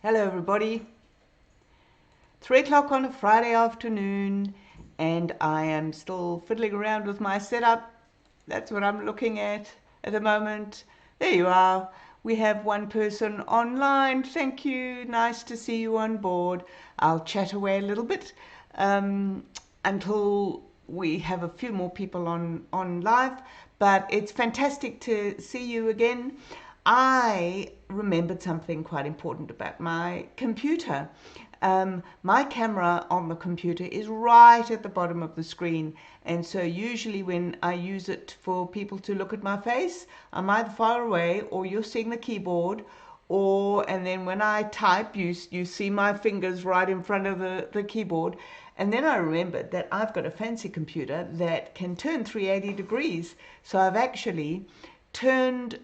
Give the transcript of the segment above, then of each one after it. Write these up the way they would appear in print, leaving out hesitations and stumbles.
Hello, everybody. 3 o'clock on a Friday afternoon, and I am still fiddling around with my setup. That's what I'm looking at the moment. There you are. We have one person online. Thank you. Nice to see you on board. I'll chat away a little bit until we have a few more people on live. But it's fantastic to see you again. I remembered something quite important about my computer. My camera on the computer is right at the bottom of the screen, and so usually when I use it for people to look at my face, I'm either far away or you're seeing the keyboard, and then when I type, you see my fingers right in front of the keyboard. And then I remembered that I've got a fancy computer that can turn 380 degrees, so I've actually turned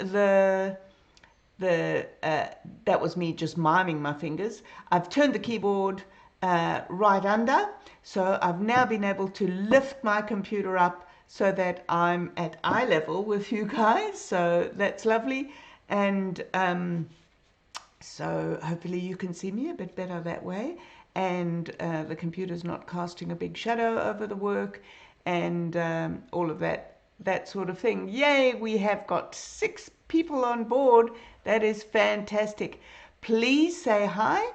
that was me just miming my fingers. I've turned the keyboard right under, so I've now been able to lift my computer up so that I'm at eye level with you guys. So that's lovely, and so hopefully you can see me a bit better that way. And the computer's not casting a big shadow over the work, and all of that sort of thing. Yay, we have got 6 people on board. That is fantastic. Please say hi.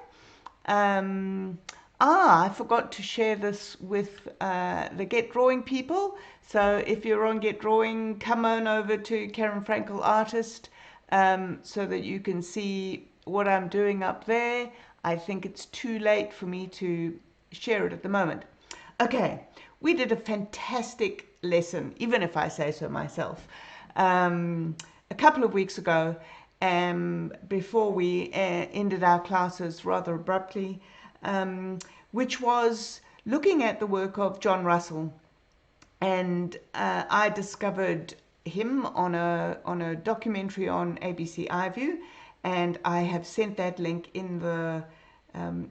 I forgot to share this with the Get Drawing people. So if you're on Get Drawing, come on over to Karen Frankel Artist so that you can see what I'm doing up there. I think it's too late for me to share it at the moment. Okay, we did a fantastic lesson, even if I say so myself, a couple of weeks ago, before we ended our classes rather abruptly, which was looking at the work of John Russell. And I discovered him on a documentary on ABC iView, and I have sent that link in the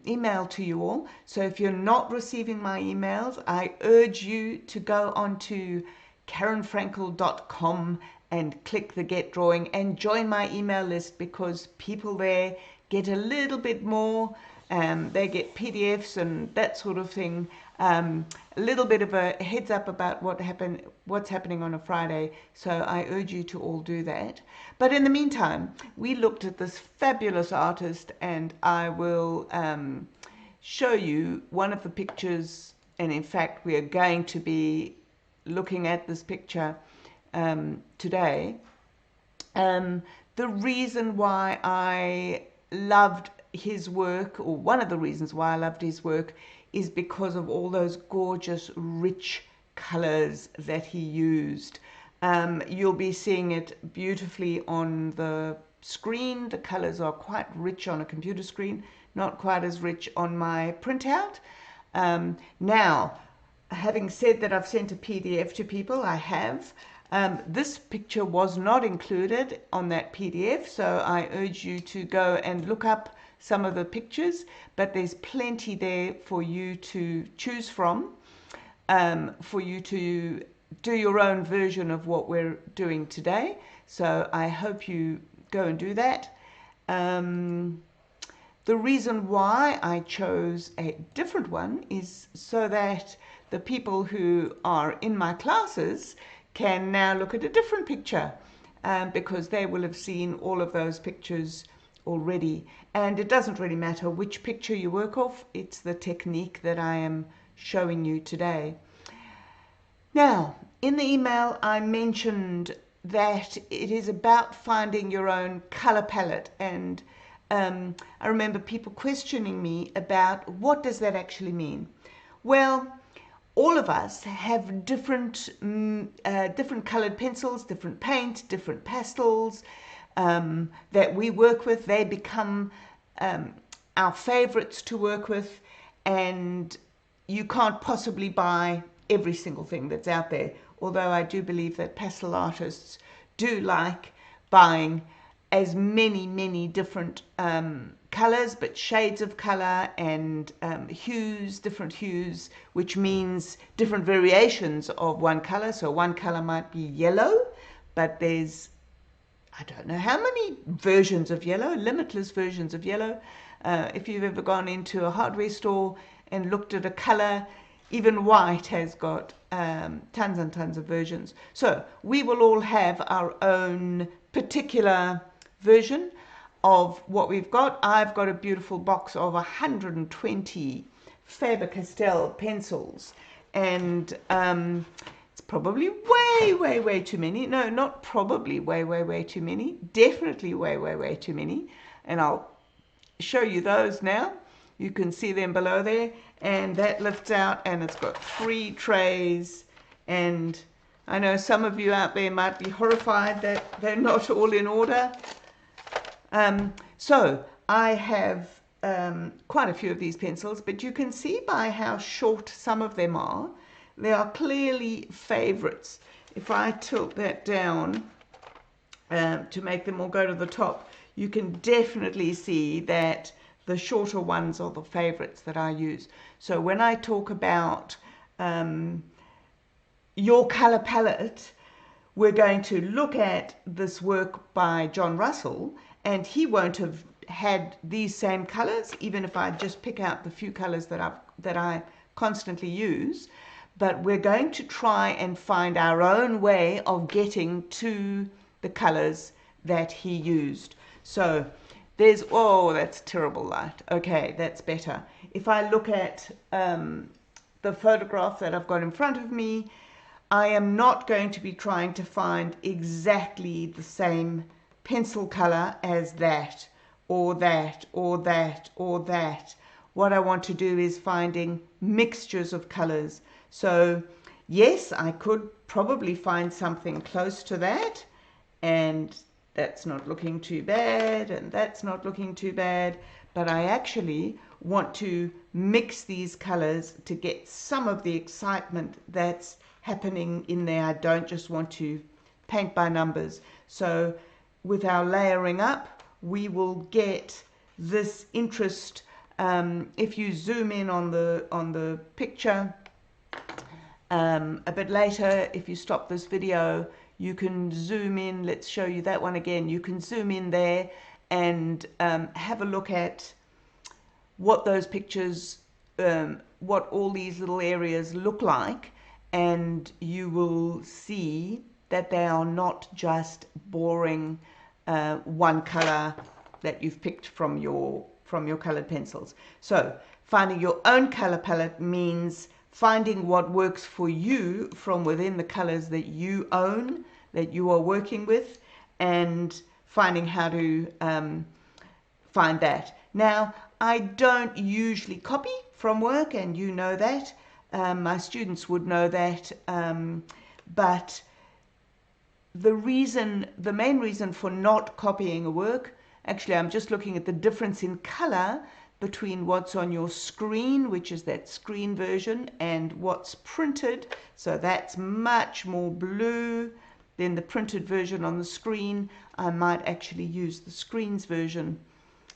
email to you all. So if you're not receiving my emails, I urge you to go onto karenfrankel.com and click the Get Drawing and join my email list, because people there get a little bit more. They get PDFs and that sort of thing. A little bit of a heads up about what's happening on a Friday. So I urge you to all do that. But in the meantime, we looked at this fabulous artist, and I will show you one of the pictures. And in fact, we are going to be looking at this picture today. The reason why I loved his work, or one of the reasons why I loved his work, is because of all those gorgeous, rich colors that he used. You'll be seeing it beautifully on the screen. The colors are quite rich on a computer screen, not quite as rich on my printout. Now, having said that, I've sent a PDF to people. I have. This picture was not included on that PDF, so I urge you to go and look up some of the pictures, but there's plenty there for you to choose from, for you to do your own version of what we're doing today. So I hope you go and do that. The reason why I chose a different one is so that the people who are in my classes can now look at a different picture, because they will have seen all of those pictures already. And it doesn't really matter which picture you work off, it's the technique that I am showing you today. Now, in the email I mentioned that it is about finding your own color palette, and I remember people questioning me about what does that actually mean. Well, all of us have different colored pencils, different paint, different pastels that we work with. They become our favorites to work with, and you can't possibly buy every single thing that's out there, although I do believe that pastel artists do like buying as many different colors, but shades of color, and hues, different hues, which means different variations of one color. So one color might be yellow, but there's I don't know how many versions of yellow, limitless versions of yellow. If you've ever gone into a hardware store and looked at a color, even white has got tons and tons of versions. So we will all have our own particular version of what we've got. I've got a beautiful box of 120 Faber-Castell pencils, and it's probably way too many. No, not probably way too many. Definitely way too many. And I'll show you those now. You can see them below there, and that lifts out, and it's got 3 trays. And I know some of you out there might be horrified that they're not all in order. So I have quite a few of these pencils, but you can see by how short some of them are, they are clearly favorites. If I tilt that down to make them all go to the top, you can definitely see that the shorter ones are the favorites that I use. So when I talk about your color palette, we're going to look at this work by John Russell, and he won't have had these same colors, even if I just pick out the few colors that I constantly use. But we're going to try and find our own way of getting to the colors that he used. So there's, oh, that's terrible light. Okay, that's better. If I look at the photograph that I've got in front of me, I am not going to be trying to find exactly the same pencil color as that, or that, or that, or that. What I want to do is finding mixtures of colors. So yes, I could probably find something close to that, and that's not looking too bad, and that's not looking too bad, but I actually want to mix these colors to get some of the excitement that's happening in there. I don't just want to paint by numbers. So with our layering up, we will get this interest. If you zoom in on the picture a bit later, if you stop this video, you can zoom in. Let's show you that one again. You can zoom in there and have a look at what those pictures, what all these little areas look like, and you will see that they are not just boring one color that you've picked from your colored pencils. So finding your own color palette means finding what works for you from within the colors that you own, that you are working with, and finding how to find that. Now, I don't usually copy from work, and you know that. My students would know that, but the main reason for not copying a work, actually I'm just looking at the difference in color between what's on your screen, which is that screen version, and what's printed. So that's much more blue than the printed version on the screen. I might actually use the screen's version.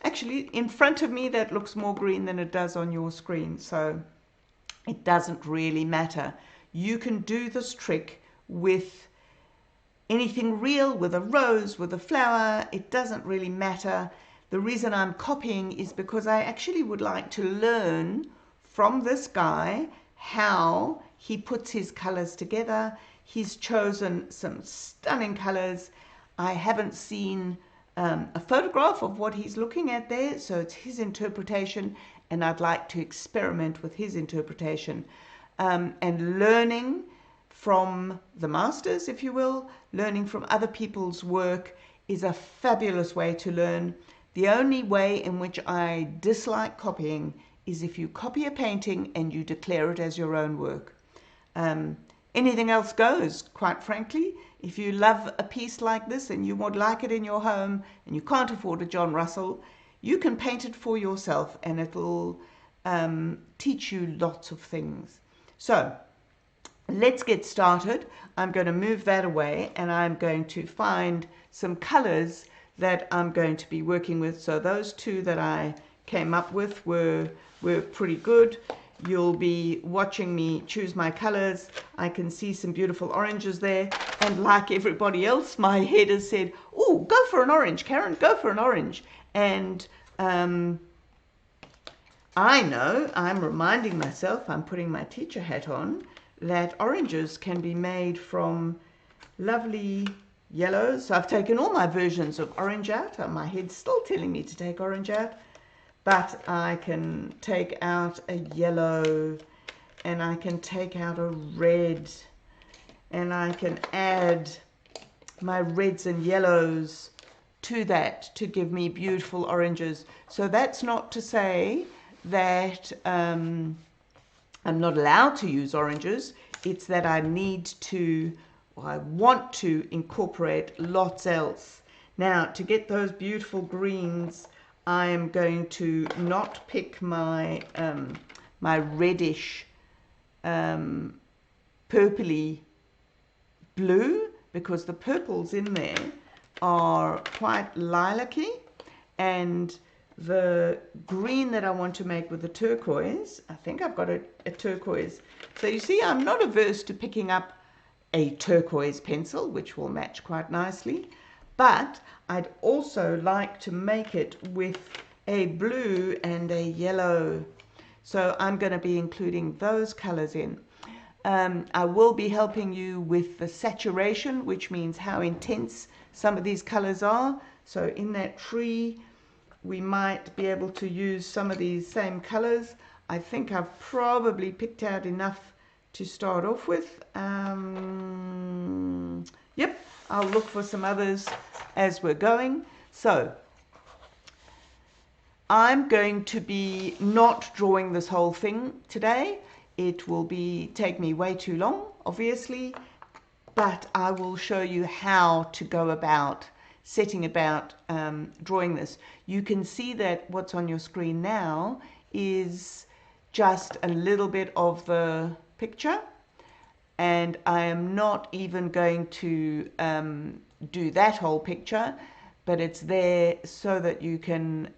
Actually, in front of me, that looks more green than it does on your screen. So it doesn't really matter. You can do this trick with anything real, with a rose, with a flower. It doesn't really matter. The reason I'm copying is because I actually would like to learn from this guy how he puts his colors together. He's chosen some stunning colors. I haven't seen a photograph of what he's looking at there, so it's his interpretation, and I'd like to experiment with his interpretation. And learning from the masters, if you will, learning from other people's work is a fabulous way to learn. The only way in which I dislike copying is if you copy a painting and you declare it as your own work. Anything else goes, quite frankly. If you love a piece like this and you would like it in your home and you can't afford a John Russell, you can paint it for yourself, and it'll teach you lots of things. So let's get started. I'm going to move that away, and I'm going to find some colors that I'm going to be working with. So those two that I came up with were pretty good. you'll be watching me choose my colors. I can see some beautiful oranges there, and like everybody else, my head has said, oh, go for an orange, Karen, go for an orange. And I know, I'm reminding myself, I'm putting my teacher hat on, that oranges can be made from lovely yellows. So I've taken all my versions of orange out. My head's still telling me to take orange out. But I can take out a yellow, and I can take out a red, and I can add my reds and yellows to that to give me beautiful oranges. So that's not to say that I'm not allowed to use oranges. It's that I need to, or I want to incorporate lots else. Now, to get those beautiful greens, I am going to not pick my my reddish purpley blue, because the purples in there are quite lilac-y, and the green that I want to make with the turquoise, I think I've got a turquoise. So you see, I'm not averse to picking up a turquoise pencil, which will match quite nicely, but I'd also like to make it with a blue and a yellow. So I'm going to be including those colors in. I will be helping you with the saturation, which means how intense some of these colors are. So in that tree, we might be able to use some of these same colors. I think I've probably picked out enough to start off with. Yep, I'll look for some others as we're going. So I'm going to be not drawing this whole thing today. It will take me way too long, obviously, but I will show you how to go about setting about drawing this. You can see that what's on your screen now is just a little bit of the picture, and I am not even going to do that whole picture, but it's there so that you can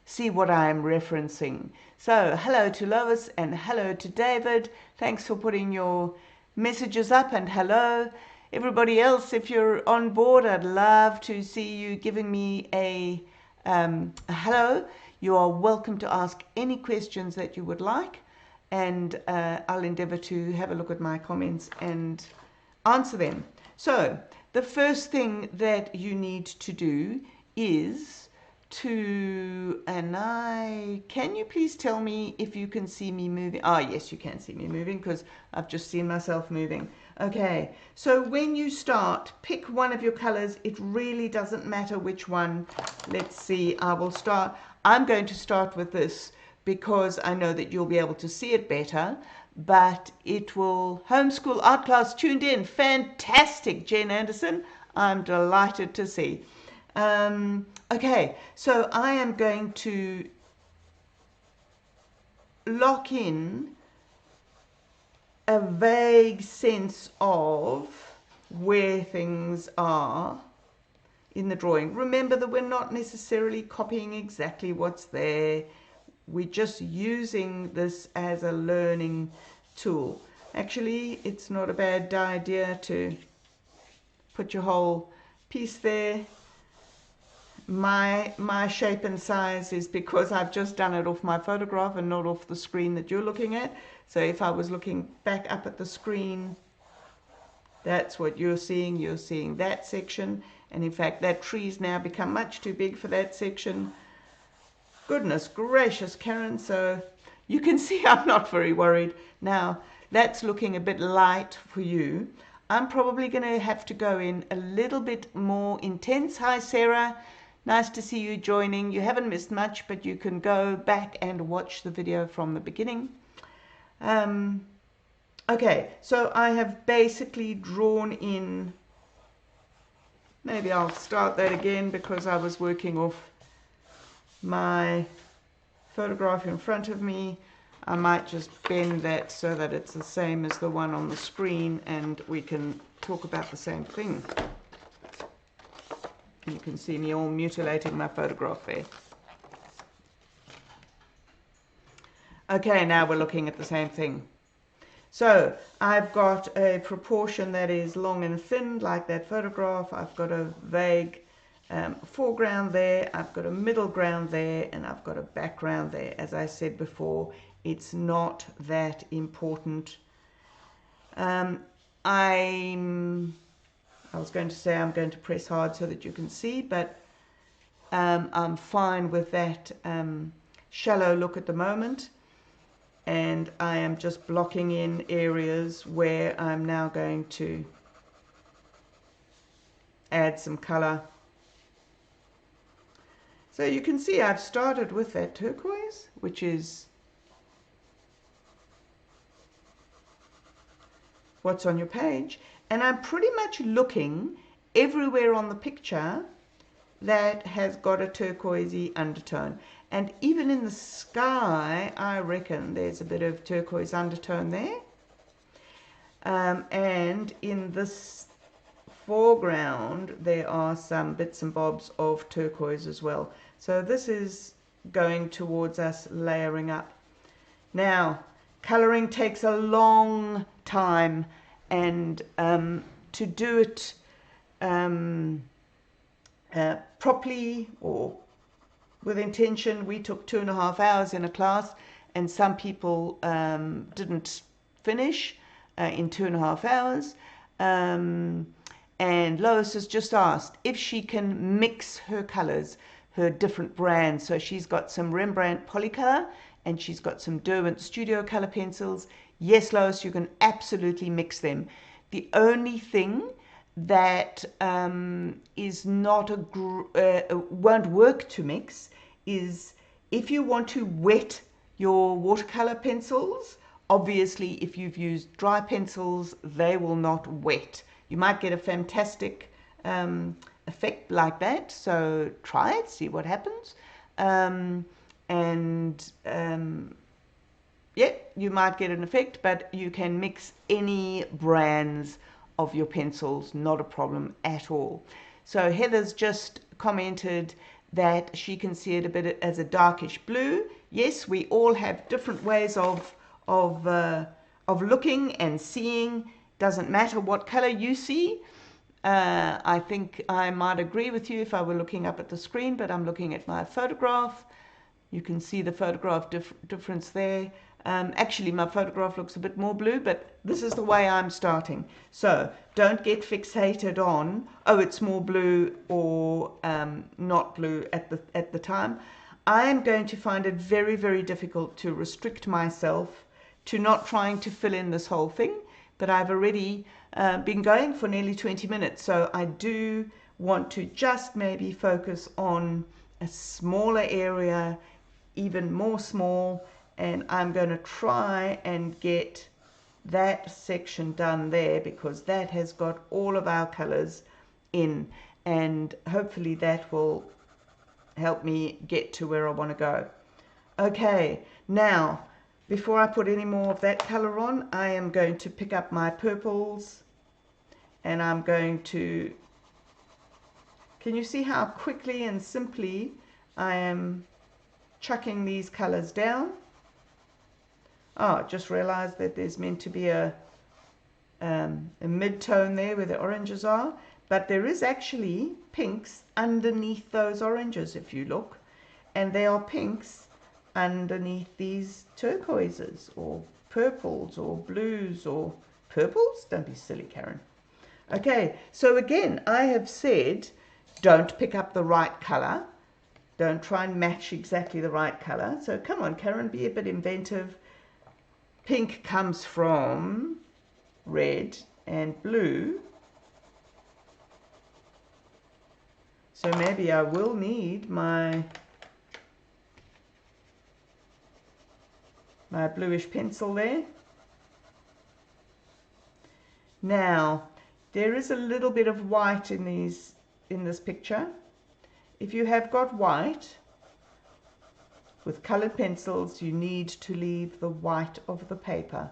see what I'm referencing. So hello to Lois and hello to David. Thanks for putting your messages up, and hello everybody else. If you're on board, I'd love to see you giving me a hello. You are welcome to ask any questions that you would like, and I'll endeavor to have a look at my comments and answer them. So the first thing that you need to do is can you please tell me if you can see me moving? Ah, yes, you can see me moving, because I've just seen myself moving. Okay, so when you start, pick one of your colors. It really doesn't matter which one. Let's see, I'm going to start with this because I know that you'll be able to see it better, but it will. Homeschool Art Class tuned in. Fantastic, Jen Anderson. I'm delighted to see. Okay, so I am going to lock in a vague sense of where things are in the drawing. Remember that we're not necessarily copying exactly what's there. We're just using this as a learning tool. Actually, it's not a bad idea to put your whole piece there. My shape and size is because I've just done it off my photograph and not off the screen that you're looking at. So if I was looking back up at the screen, that's what you're seeing. You're seeing that section. And in fact, that tree's now become much too big for that section. Goodness gracious, Karen. So you can see I'm not very worried. Now, that's looking a bit light for you. I'm probably going to have to go in a little bit more intense. Hi, Sarah. Nice to see you joining. You haven't missed much, but you can go back and watch the video from the beginning. Okay, so I have basically drawn in, maybe I'll start that again because I was working off my photograph in front of me. I might just bend that so that it's the same as the one on the screen and we can talk about the same thing. You can see me all mutilating my photograph there. Okay, now we're looking at the same thing. So I've got a proportion that is long and thin, like that photograph. I've got a vague foreground there, I've got a middle ground there, and I've got a background there. As I said before, it's not that important. I was going to say I'm going to press hard so that you can see, but I'm fine with that shallow look at the moment. And I am just blocking in areas where I'm now going to add some color. So you can see I've started with that turquoise, which is what's on your page, and I'm pretty much looking everywhere on the picture that has got a turquoisey undertone. And even in the sky, I reckon there's a bit of turquoise undertone there. And in this foreground, there are some bits and bobs of turquoise as well. So this is going towards us layering up. Now, colouring takes a long time, and to do it properly or with intention, we took 2.5 hours in a class, and some people didn't finish in 2.5 hours. And Lois has just asked if she can mix her colours, her different brands. So she's got some Rembrandt Polycolour and she's got some Derwent Studio Colour pencils. Yes, Lois, you can absolutely mix them. The only thing that is not won't work to mix is if you want to wet your watercolor pencils. Obviously, if you've used dry pencils, they will not wet. You might get a fantastic effect like that, so try it, see what happens. Yeah, you might get an effect, but you can mix any brands of your pencils, not a problem at all. So Heather's just commented that she can see it a bit as a darkish blue. Yes, we all have different ways of looking and seeing. Doesn't matter what color you see. I think I might agree with you if I were looking up at the screen, but I'm looking at my photograph. You can see the photograph difference there. Actually, my photograph looks a bit more blue, but this is the way I'm starting. So don't get fixated on, oh, it's more blue or not blue at the time. I am going to find it very, very difficult to restrict myself to not trying to fill in this whole thing, but I've already been going for nearly 20 minutes, so I do want to just maybe focus on a smaller area, even more small, and I'm going to try and get that section done there because that has got all of our colors in, and hopefully that will help me get to where I want to go. Okay, now before I put any more of that color on, I am going to pick up my purples and I'm going to, can you see how quickly and simply I am chucking these colors down? Oh, just realized that there's meant to be a mid-tone there where the oranges are, but there is actually pinks underneath those oranges if you look, and there are pinks underneath these turquoises or purples or blues or purples. Don't be silly, Karen. Okay, so again, I have said don't pick up the right color. Don't try and match exactly the right color. So come on, Karen, be a bit inventive. Pink comes from red and blue. So maybe I will need my bluish pencil there. Now, there is a little bit of white in this picture. If you have got white, with colored pencils, you need to leave the white of the paper.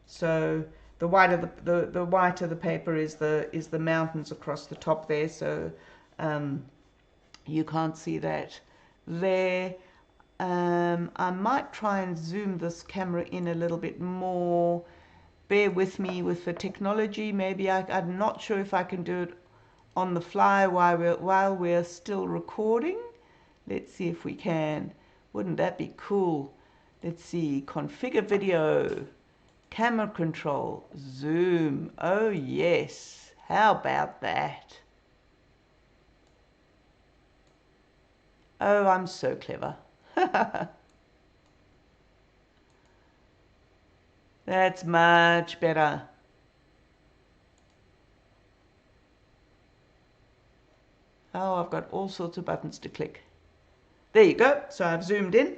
So the white of the white of the paper is the mountains across the top there. So you can't see that there. I might try and zoom this camera in a little bit more. Bear with me with the technology. Maybe I'm not sure if I can do it on the fly while we're still recording. Let's see if we can. Wouldn't that be cool? Let's see. Configure video. Camera control. Zoom. Oh yes. How about that? Oh, I'm so clever. That's much better. Oh, I've got all sorts of buttons to click. There you go. So I've zoomed in.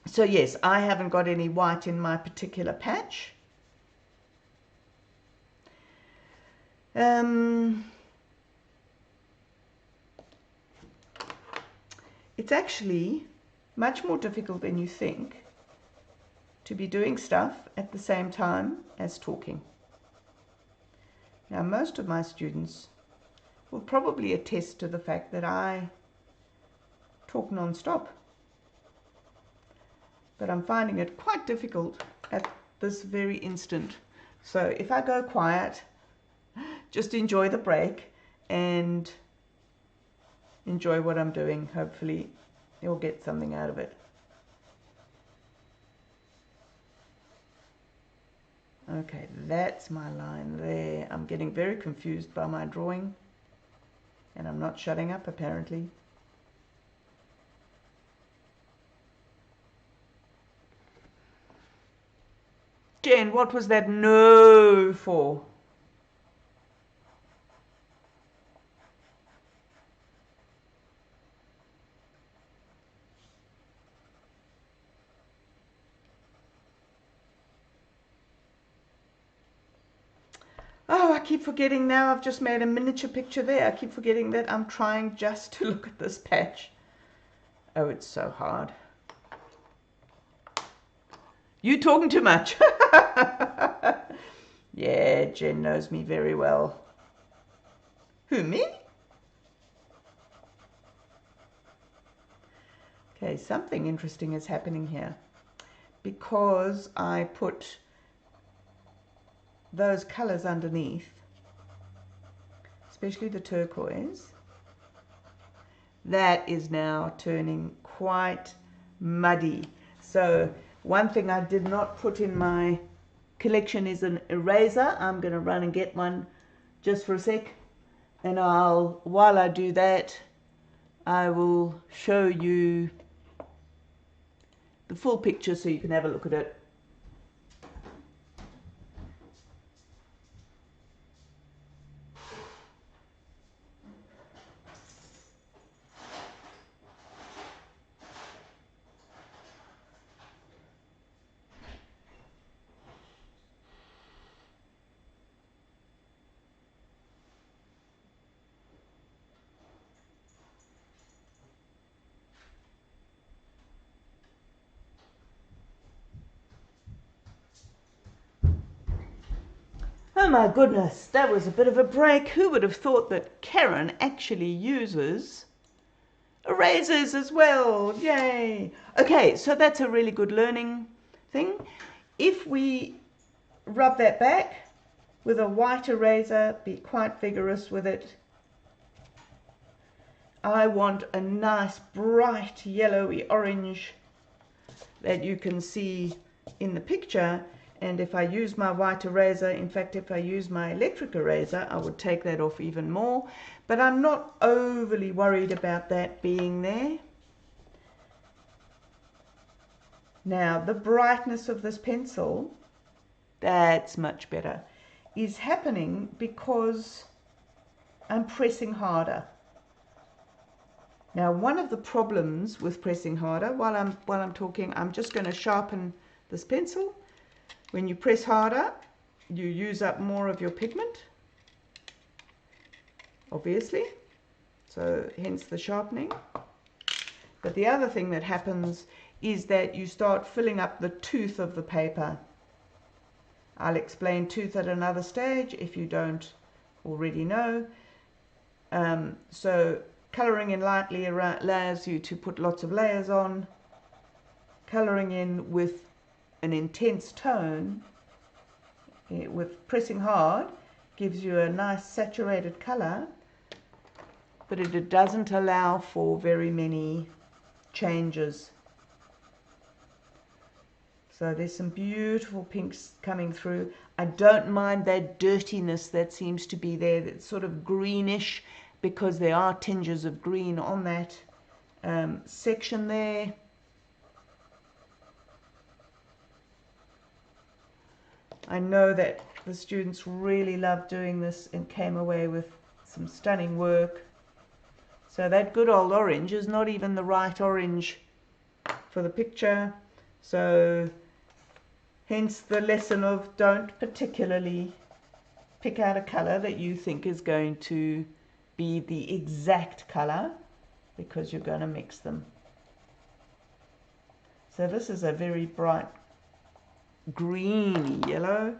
So yes, I haven't got any white in my particular patch. It's actually much more difficult than you think to be doing stuff at the same time as talking. Now, most of my students will probably attest to the fact that I talk non-stop, but I'm finding it quite difficult at this very instant. So if I go quiet, just enjoy the break and enjoy what I'm doing. Hopefully you'll get something out of it. Okay, that's my line there. I'm getting very confused by my drawing, and I'm not shutting up apparently. Jen, what was that no for? Oh, I keep forgetting now. I've just made a miniature picture there. I keep forgetting that I'm trying just to look at this patch. Oh, it's so hard. You talking too much. Yeah, Jen knows me very well. Who, me? Okay, something interesting is happening here. Because I put those colors underneath, especially the turquoise, that is now turning quite muddy. So one thing I did not put in my collection is an eraser. I'm going to run and get one just for a sec, and while I do that, I will show you the full picture so you can have a look at it. Oh my goodness, that was a bit of a break. Who would have thought that Karen actually uses erasers as well? Yay! Okay, so that's a really good learning thing. If we rub that back with a white eraser, be quite vigorous with it. I want a nice bright yellowy orange that you can see in the picture. And if I use my white eraser, in fact, if I use my electric eraser, I would take that off even more. But I'm not overly worried about that being there. Now, the brightness of this pencil, that's much better, is happening because I'm pressing harder. Now, one of the problems with pressing harder, while I'm talking, I'm just going to sharpen this pencil. When you press harder, you use up more of your pigment, obviously, so hence the sharpening. But the other thing that happens is that you start filling up the tooth of the paper. I'll explain tooth at another stage if you don't already know. So colouring in lightly allows you to put lots of layers on. Colouring in with an intense tone, with pressing hard, gives you a nice saturated colour, but it doesn't allow for very many changes. So there's some beautiful pinks coming through. I don't mind that dirtiness that seems to be there. That's sort of greenish because there are tinges of green on that section there. I know that the students really loved doing this and came away with some stunning work. So that good old orange is not even the right orange for the picture. So hence the lesson of don't particularly pick out a colour that you think is going to be the exact colour, because you're going to mix them. So this is a very bright greeny yellow.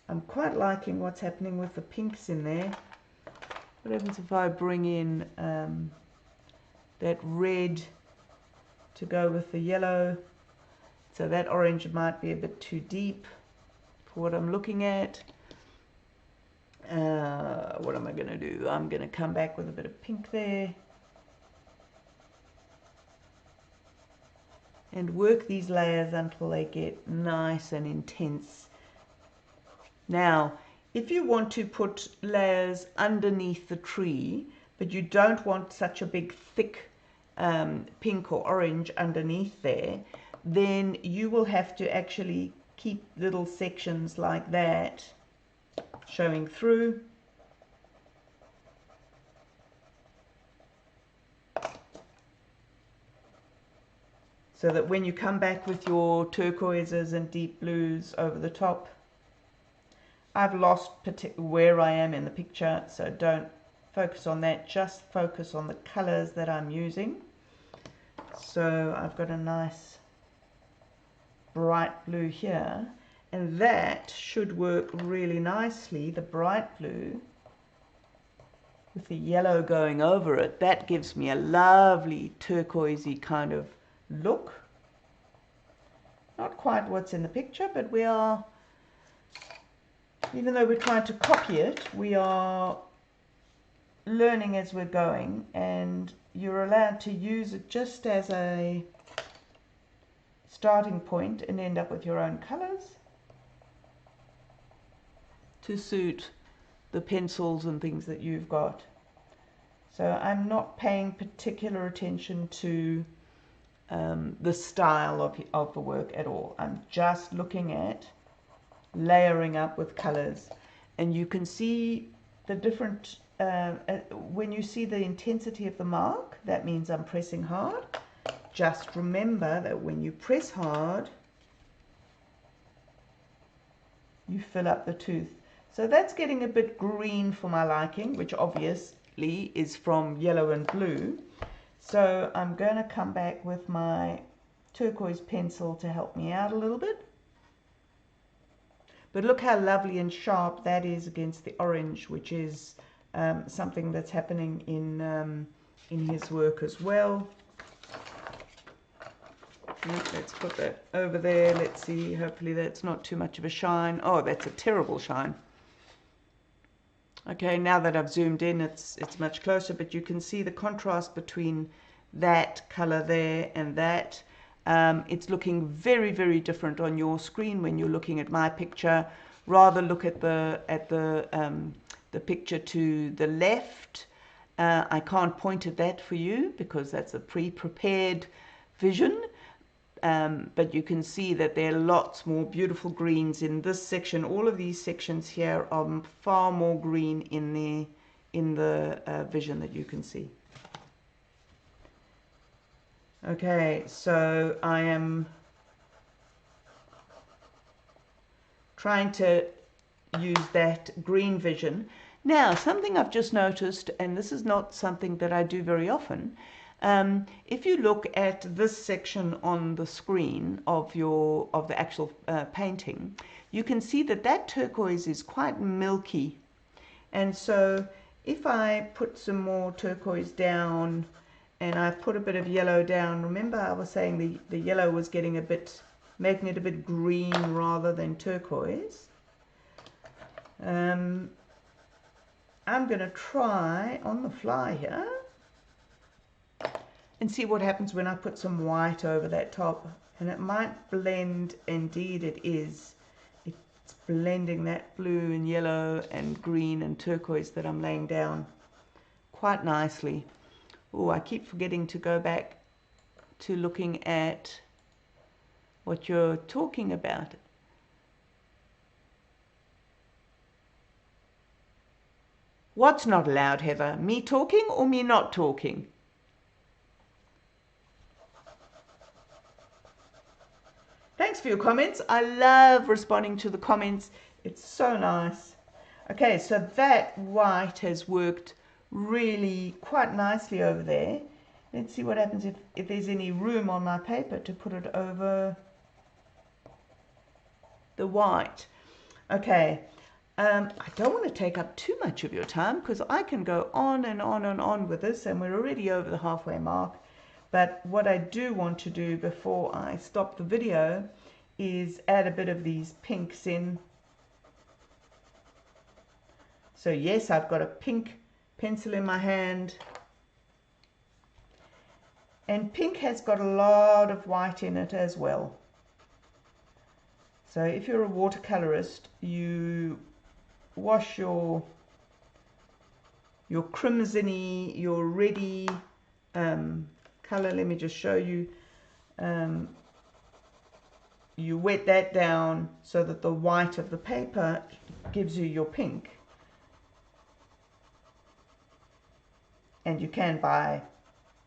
I'm quite liking what's happening with the pinks in there. What happens if I bring in that red to go with the yellow? So that orange might be a bit too deep for what I'm looking at. What am I going to do? I'm going to come back with a bit of pink there. And work these layers until they get nice and intense. Now, if you want to put layers underneath the tree, but you don't want such a big thick pink or orange underneath there, then you will have to actually keep little sections like that showing through. So that when you come back with your turquoises and deep blues over the top, I've lost where I am in the picture, so don't focus on that, just focus on the colors that I'm using. So I've got a nice bright blue here, and that should work really nicely, the bright blue with the yellow going over it. That gives me a lovely turquoisey kind of look. Not quite what's in the picture, but we are, even though we're trying to copy it, we are learning as we're going, and you're allowed to use it just as a starting point and end up with your own colors to suit the pencils and things that you've got. So I'm not paying particular attention to the style of the work at all. I'm just looking at layering up with colors, and you can see the different when you see the intensity of the mark, that means I'm pressing hard. Just remember that when you press hard, you fill up the tooth. So that's getting a bit green for my liking, which obviously is from yellow and blue. So I'm going to come back with my turquoise pencil to help me out a little bit. But look how lovely and sharp that is against the orange, which is something that's happening in his work as well. Let's put that over there. Let's see, hopefully that's not too much of a shine. Oh, that's a terrible shine. Okay, now that I've zoomed in, it's much closer, but you can see the contrast between that color there and that. It's looking very, very different on your screen when you're looking at my picture. Rather look at the picture to the left. I can't point at that for you because that's a pre-prepared vision. But you can see that there are lots more beautiful greens in this section. All of these sections here are far more green in the vision that you can see. Okay, so I am trying to use that green vision. Now, something I've just noticed, and this is not something that I do very often, if you look at this section on the screen of the actual painting, you can see that turquoise is quite milky, and so if I put some more turquoise down and I put a bit of yellow down, remember I was saying the yellow was getting a bit, making it a bit green rather than turquoise. I'm going to try on the fly here and see what happens when I put some white over that top. And it might blend, indeed it is. It's blending that blue and yellow and green and turquoise that I'm laying down quite nicely. Oh, I keep forgetting to go back to looking at what you're talking about. What's not allowed, Heather? Me talking or me not talking? Thanks for your comments. I love responding to the comments. It's so nice. Okay, so that white has worked really quite nicely over there. Let's see what happens if there's any room on my paper to put it over the white. Okay, I don't want to take up too much of your time because I can go on and on and on with this, and we're already over the halfway mark. But what I do want to do before I stop the video is add a bit of these pinks in. So yes, I've got a pink pencil in my hand. And pink has got a lot of white in it as well. So if you're a watercolorist, you wash your crimson-y, your reddy color. Let me just show you. You wet that down so that the white of the paper gives you your pink. And you can buy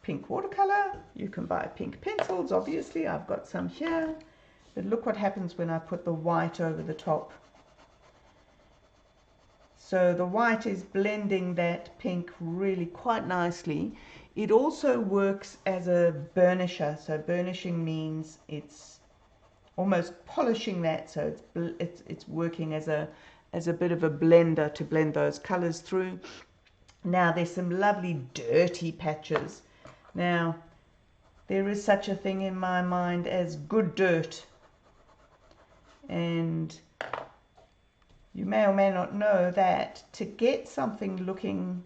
pink watercolor, you can buy pink pencils, obviously I've got some here, but look what happens when I put the white over the top. So the white is blending that pink really quite nicely. It also works as a burnisher, so burnishing means it's almost polishing that, so it's working as a bit of a blender to blend those colors through. Now there's some lovely dirty patches. Now there is such a thing in my mind as good dirt, and you may or may not know that to get something looking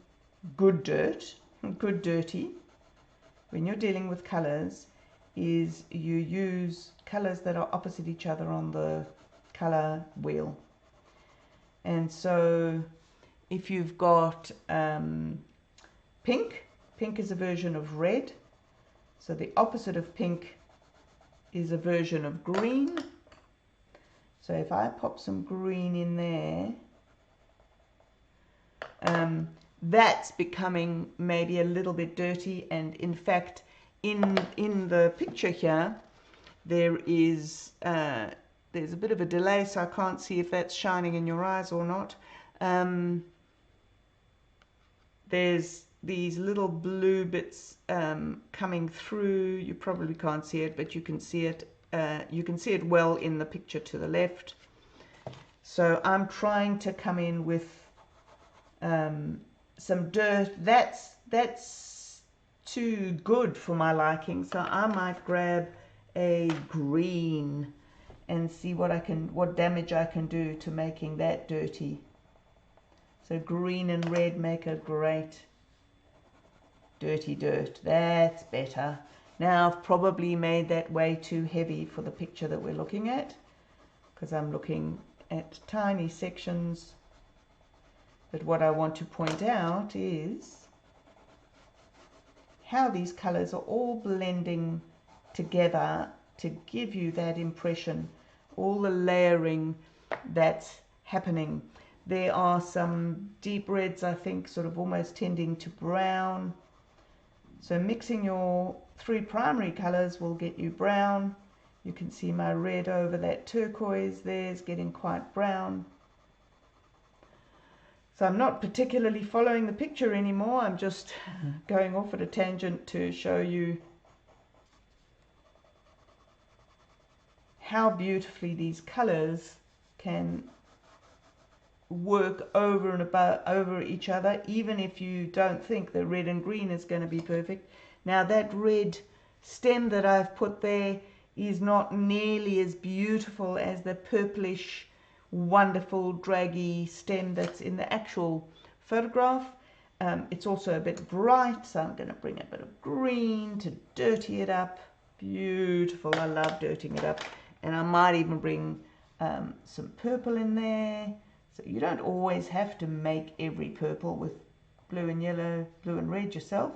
good dirt, good dirty, when you're dealing with colors, is you use colors that are opposite each other on the color wheel. And so if you've got pink is a version of red, so the opposite of pink is a version of green. So if I pop some green in there, that's becoming maybe a little bit dirty, and in fact in the picture here there is there's a bit of a delay, so I can't see if that's shining in your eyes or not. There's these little blue bits coming through. You probably can't see it, but you can see it. You can see it well in the picture to the left. So I'm trying to come in with some dirt. That's too good for my liking, so I might grab a green and see what damage I can do to making that dirty. So green and red make a great dirty dirt. That's better. Now I've probably made that way too heavy for the picture that we're looking at, because I'm looking at tiny sections. But what I want to point out is how these colors are all blending together to give you that impression, all the layering that's happening. There are some deep reds, I think, sort of almost tending to brown. So mixing your three primary colors will get you brown. You can see my red over that turquoise there is getting quite brown. So I'm not particularly following the picture anymore. I'm just going off at a tangent to show you how beautifully these colors can work over and over each other, even if you don't think the red and green is going to be perfect. Now that red stem that I've put there is not nearly as beautiful as the purplish, wonderful, draggy stem that's in the actual photograph. It's also a bit bright, so I'm going to bring a bit of green to dirty it up. Beautiful. I love dirtying it up. And I might even bring some purple in there. So you don't always have to make every purple with blue and yellow, blue and red yourself.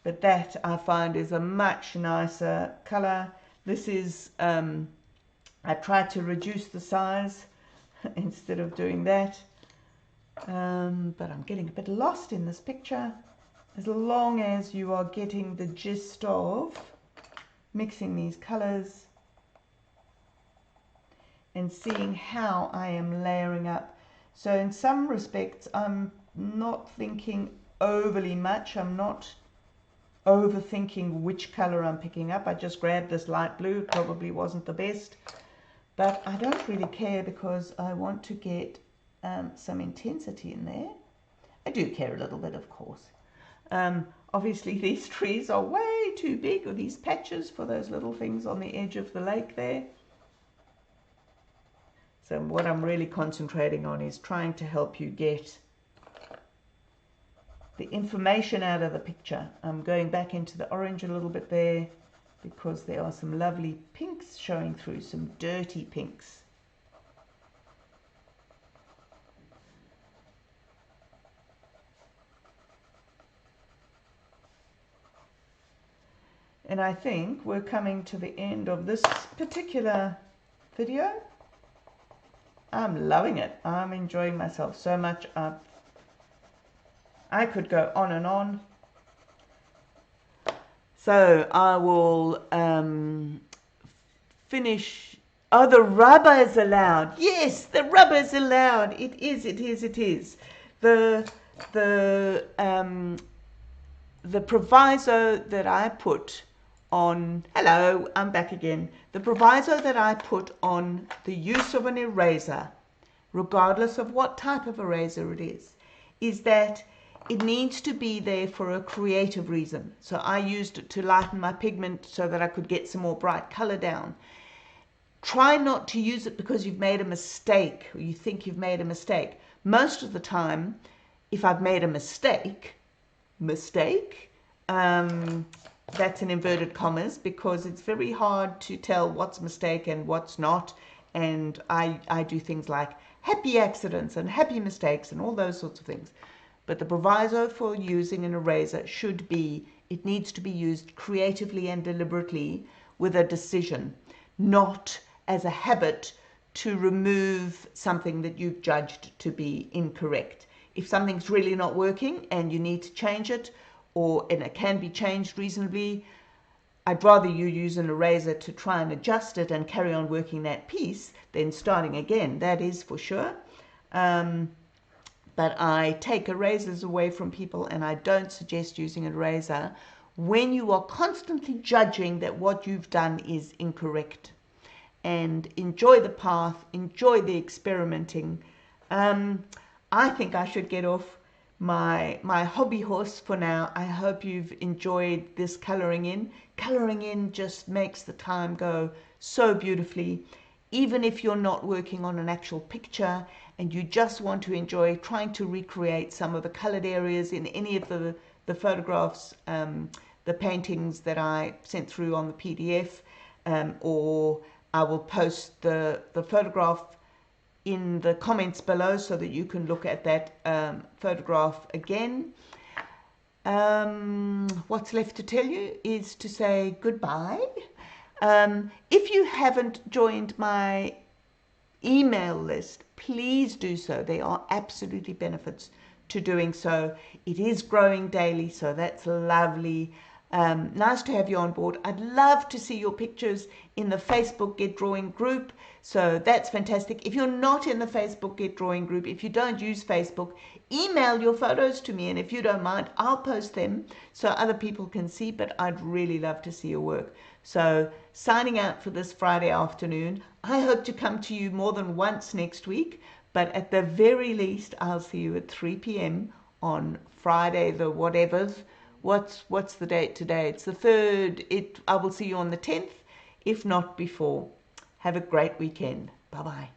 But that I find is a much nicer color. This is, I tried to reduce the size instead of doing that. But I'm getting a bit lost in this picture. As long as you are getting the gist of mixing these colors and seeing how I am layering up. So in some respects, I'm not thinking overly much. I'm not overthinking which color I'm picking up. I just grabbed this light blue. It probably wasn't the best, but I don't really care because I want to get some intensity in there. I do care a little bit, of course. Obviously these trees are way too big, or these patches, for those little things on the edge of the lake there. So what I'm really concentrating on is trying to help you get the information out of the picture. I'm going back into the orange a little bit there because there are some lovely pinks showing through, some dirty pinks. And I think we're coming to the end of this particular video. I'm loving it. I'm enjoying myself so much. I could go on and on. So I will finish. Oh, the rubber is allowed. Yes, the rubber is allowed. It is, it is, it is. The proviso that I put on, hello, I'm back again. The proviso that I put on the use of an eraser, regardless of what type of eraser it is that it needs to be there for a creative reason. So I used it to lighten my pigment so that I could get some more bright color down. Try not to use it because you've made a mistake or you think you've made a mistake. Most of the time, if I've made a mistake, that's in inverted commas, because it's very hard to tell what's a mistake and what's not. And I do things like happy accidents and happy mistakes and all those sorts of things. But the proviso for using an eraser should be, it needs to be used creatively and deliberately with a decision, not as a habit to remove something that you've judged to be incorrect. If something's really not working and you need to change it, and it can be changed reasonably, I'd rather you use an eraser to try and adjust it and carry on working that piece than starting again. That is for sure. But I take erasers away from people, and I don't suggest using an eraser when you are constantly judging that what you've done is incorrect. And enjoy the path, enjoy the experimenting. I think I should get off my hobby horse for now. I hope you've enjoyed this coloring in. Coloring in just makes the time go so beautifully. Even if you're not working on an actual picture and you just want to enjoy trying to recreate some of the colored areas in any of the photographs, the paintings that I sent through on the PDF, or I will post the photograph in the comments below so that you can look at that photograph again. What's left to tell you is to say goodbye. If you haven't joined my email list, please do so. There are absolutely benefits to doing so. It is growing daily, so that's lovely. Nice to have you on board. I'd love to see your pictures in the Facebook Get Drawing group, so that's fantastic. If you're not in the Facebook Get Drawing group, if you don't use Facebook, email your photos to me, and if you don't mind, I'll post them so other people can see, but I'd really love to see your work. So signing out for this Friday afternoon. I hope to come to you more than once next week, But at the very least, I'll see you at 3 p.m. on Friday, the whatever's. What's the date today? It's the 3rd. I will see you on the 10th, if not before. Have a great weekend. Bye-bye.